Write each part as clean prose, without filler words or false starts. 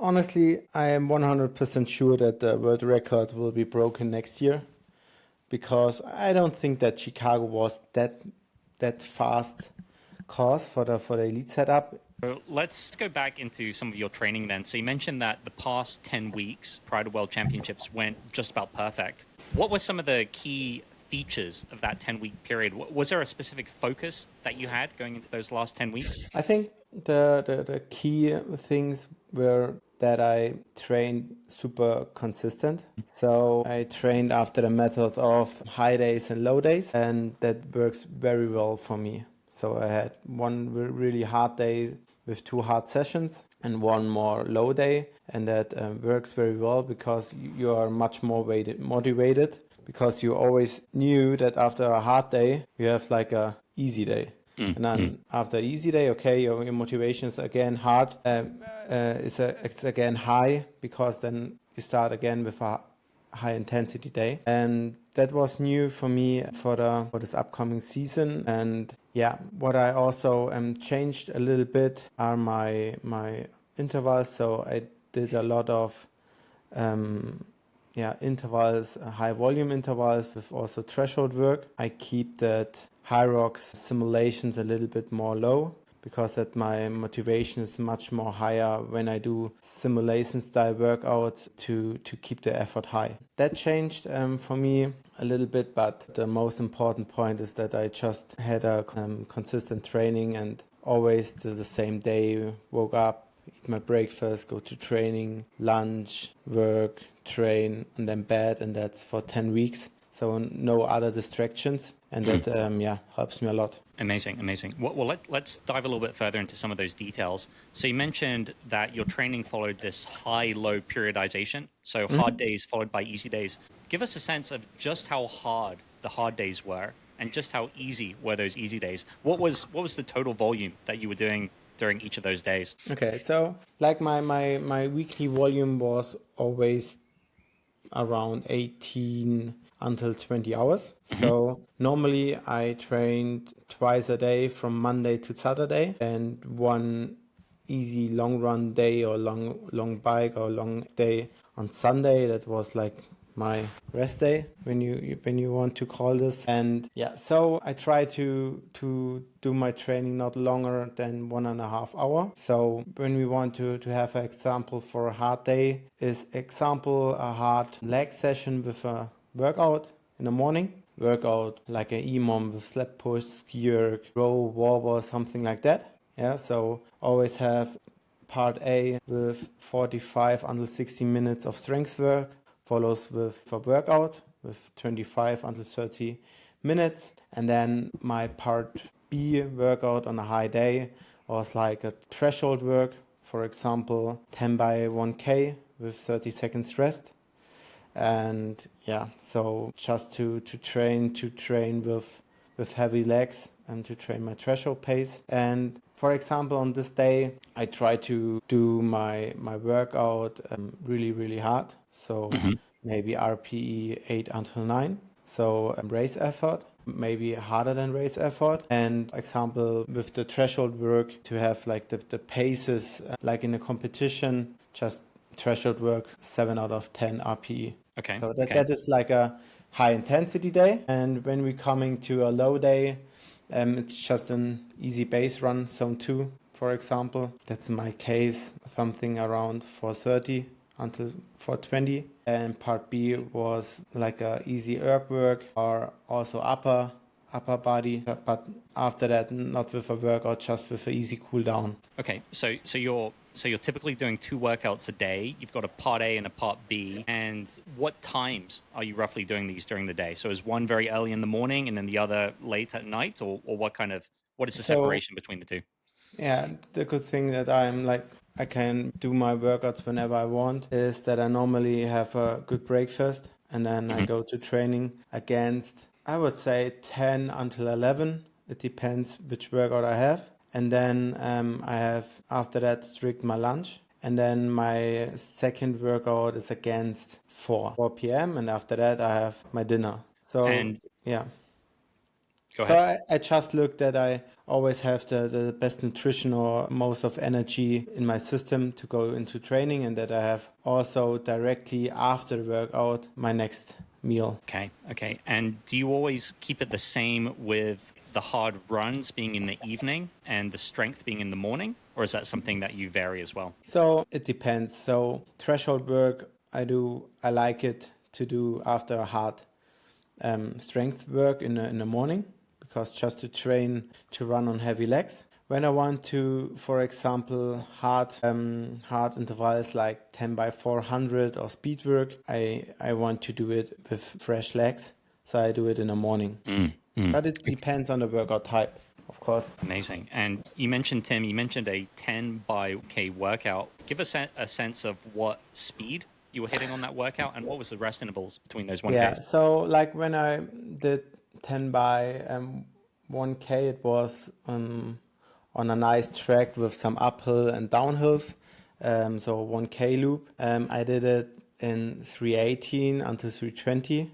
honestly, I am 100% sure that the world record will be broken next year because I don't think that Chicago was that fast course for the elite setup. So let's go back into some of your training then. So you mentioned that the past 10 weeks prior to World Championships went just about perfect. What were some of the key features of that 10-week period? Was there a specific focus that you had going into those last 10 weeks? I think the key things were that I trained super consistent. So I trained after the method of high days and low days, and that works very well for me. So I had one really hard day with 2 hard sessions and one more low day, and that works very well because you are much more motivated because you always knew that after a hard day you have like a easy day. And then after easy day, okay, your motivation is again hard, it's again high because then you start again with a high intensity day, and that was new for me for this upcoming season. And yeah, what I also changed a little bit are my intervals. So I did a lot of intervals, high volume intervals with also threshold work. I keep that Hyrox simulations a little bit more low because that my motivation is much more higher when I do simulation style workouts to keep the effort high. That changed for me a little bit, but the most important point is that I just had a consistent training and always the same day, woke up, eat my breakfast, go to training, lunch, work, train, and then bed, and that's for 10 weeks. So no other distractions, and that helps me a lot. Amazing, amazing. Well, let's dive a little bit further into some of those details. So you mentioned that your training followed this high-low periodization, so hard days followed by easy days. Give us a sense of just how hard the hard days were and just how easy were those easy days. What was the total volume that you were doing during each of those days? Okay, so like my weekly volume was always around 18 until 20 hours. So normally I trained twice a day from Monday to Saturday, and one easy long run day or long bike or long day on Sunday. That was like my rest day, when you want to call this. And yeah, so I try to do my training not longer than 1.5 hours. So when we want to have an example for a hard day, is example a hard leg session with a workout in the morning, workout like an EMOM with sled push, ski erg, row, wobble, something like that. Yeah, so always have part A with 45 until 60 minutes of strength work, follows with a workout with 25 until 30 minutes. And then my part B workout on a high day was like a threshold work, for example, 10 by 1K with 30 seconds rest. And yeah, so just to train with heavy legs and to train my threshold pace. And for example, on this day, I try to do my workout really hard. So maybe RPE 8 until 9. So race effort, maybe harder than race effort. And example, with the threshold work, to have like the paces, like in a competition, just threshold work 7 out of 10 RPE. Okay. So that is like a high intensity day. And when we're coming to a low day, it's just an easy base run, zone 2, for example. That's in my case, something around 430 until 420. And part B was like a easy erg work or also upper body, but after that, not with a workout, just with an easy cool down. Okay, so you're typically doing 2 workouts a day. You've got a part A and a part B. And what times are you roughly doing these during the day? So is one very early in the morning and then the other late at night, or what is the separation between the two? Yeah, the good thing that I can do my workouts whenever I want is that I normally have a good breakfast, and then I go to training against, I would say, 10 until 11. It depends which workout I have. And then I have, after that, strict my lunch. And then my second workout is against 4 p.m. And after that, I have my dinner. So, And yeah. Go So ahead. I just look that I always have the best nutrition or most of energy in my system to go into training, and that I have also directly after the workout my next meal. Okay. Okay. And do you always keep it the same with the hard runs being in the evening and the strength being in the morning? Or is that something that you vary as well? So it depends. So threshold work I like it to do after a hard strength work in the morning, because just to train to run on heavy legs. When I want to, for example, hard intervals like 10 by 400 or speed work, I want to do it with fresh legs, so I do it in the morning. But it depends on the workout type, of course. Amazing. And you mentioned, Tim, you mentioned a 10 by K workout. Give us a sense of what speed you were hitting on that workout and what was the rest intervals between those Yeah, 1Ks? so like when I did 10 by 1K, it was on a nice track with some uphill and downhills. So 1K loop. I did it in 318 until 320,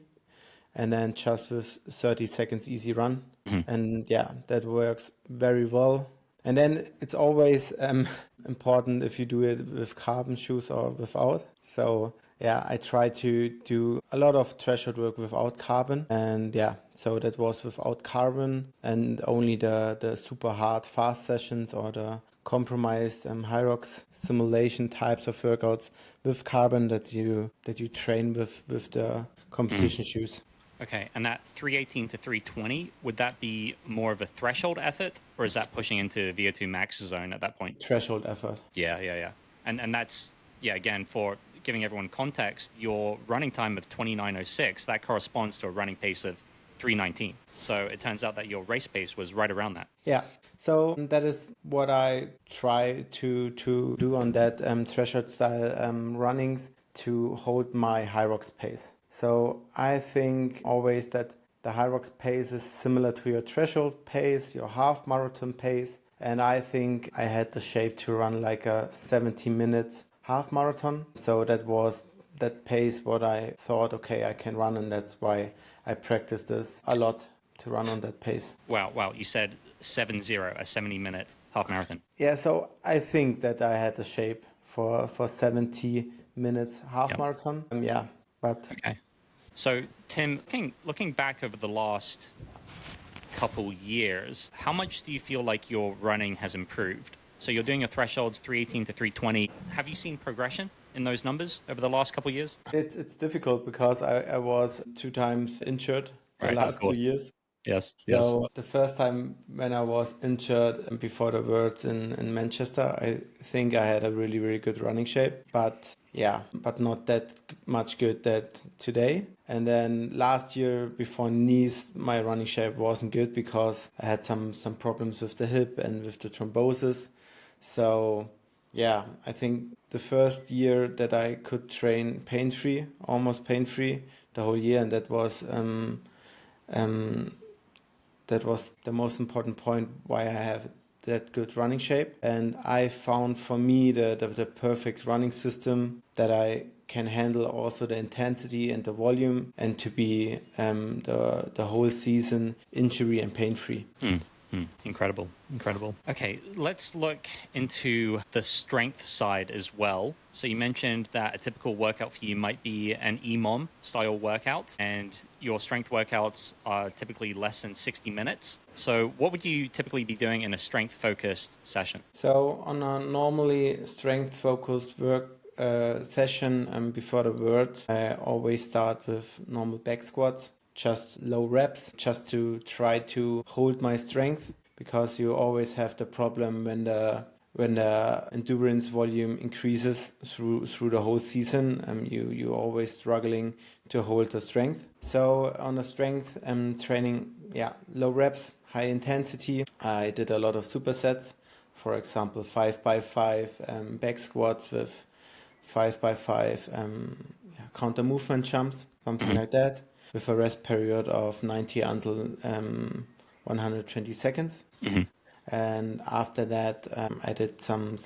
and then just with 30 seconds easy run. And yeah, that works very well. And then it's always important if you do it with carbon shoes or without. So yeah, I try to do a lot of threshold work without carbon. And yeah, so that was without carbon, and only the super hard fast sessions or the compromised Hyrox simulation types of workouts with carbon that you train with the competition shoes. Okay, and that 318 to 320, would that be more of a threshold effort, or is that pushing into VO2 max zone at that point? Threshold effort. Yeah, yeah, yeah. And that's, yeah, again, for giving everyone context, your running time of 29:06, that corresponds to a running pace of 3:19. So it turns out that your race pace was right around that. Yeah, so that is what I try to do on that threshold style runnings, to hold my Hyrox pace. So I think always that the Hyrox pace is similar to your threshold pace, your half marathon pace, and I think I had the shape to run like a 70 minutes half marathon. So that was that pace what I thought, okay, I can run, and that's why I practiced this a lot to run on that pace. Wow, wow. You said 70, a 70-minute half marathon. Yeah, so I think that I had the shape for 70 minutes half Yep. marathon. Yeah, but Okay. So, Tim, looking back over the last couple years, how much do you feel like your running has improved? So you're doing your thresholds 318 to 320. Have you seen progression in those numbers over the last couple years? it's difficult because I was 2 times injured the Right, of last two course. years. Yes, yes. So the first time when I was injured before the Worlds in Manchester, I think I had a really, really good running shape. But yeah, but not that much good that today. And then last year before Nice, my running shape wasn't good because I had some problems with the hip and with the thrombosis. So yeah, I think the first year that I could train pain-free, almost pain-free the whole year, and um, that was the most important point why I have that good running shape. And I found for me the perfect running system that I can handle also the intensity and the volume, and to be the whole season injury and pain free. Incredible, incredible. Okay, let's look into the strength side as well. So you mentioned that a typical workout for you might be an EMOM style workout, and your strength workouts are typically less than 60 minutes. So what would you typically be doing in a strength focused session? So on a normally strength focused work session before the words, I always start with normal back squats, just low reps, just to try to hold my strength, because you always have the problem when the endurance volume increases through the whole season. You always struggling to hold the strength. So on the strength training, yeah, low reps, high intensity. I did a lot of supersets. For example, 5x5 back squats with 5x5 counter movement jumps, something like that, with a rest period of 90 until 120 seconds. And after that, I did some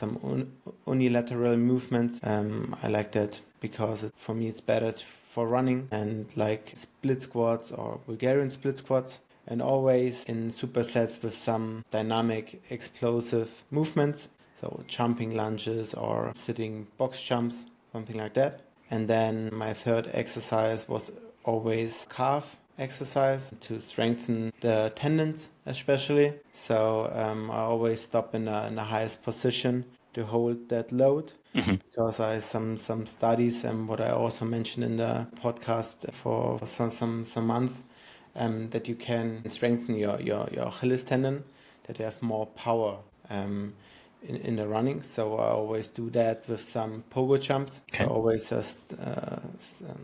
unilateral movements. I like that because for me it's better for running, and like split squats or Bulgarian split squats. and always in supersets with some dynamic, explosive movements. So jumping lunges or sitting box jumps, something like that. And then my third exercise was always calf exercise to strengthen the tendons especially. So I always stop in the highest position to hold that load, because I some studies and what I also mentioned in the podcast for some month, that you can strengthen your Achilles tendon, that you have more power in the running. So I always do that with some pogo jumps. So Okay. always just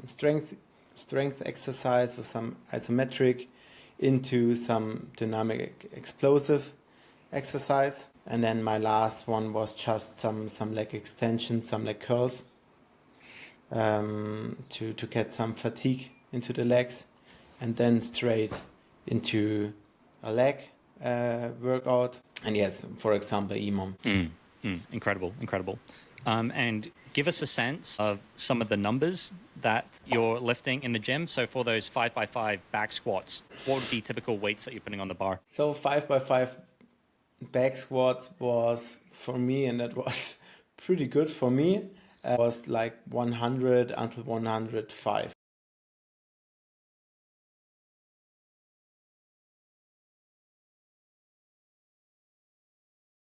strength exercise with some isometric into some dynamic explosive exercise. And then my last one was just some leg extensions, some leg curls, to get some fatigue into the legs, and then straight into a leg workout. And yes, for example, EMOM. Incredible, incredible. And give us a sense of some of the numbers that you're lifting in the gym. So for those 5x5 back squats, what would be typical weights that you're putting on the bar? So 5x5 back squat was for me, and that was pretty good for me. Was like 100 until 105.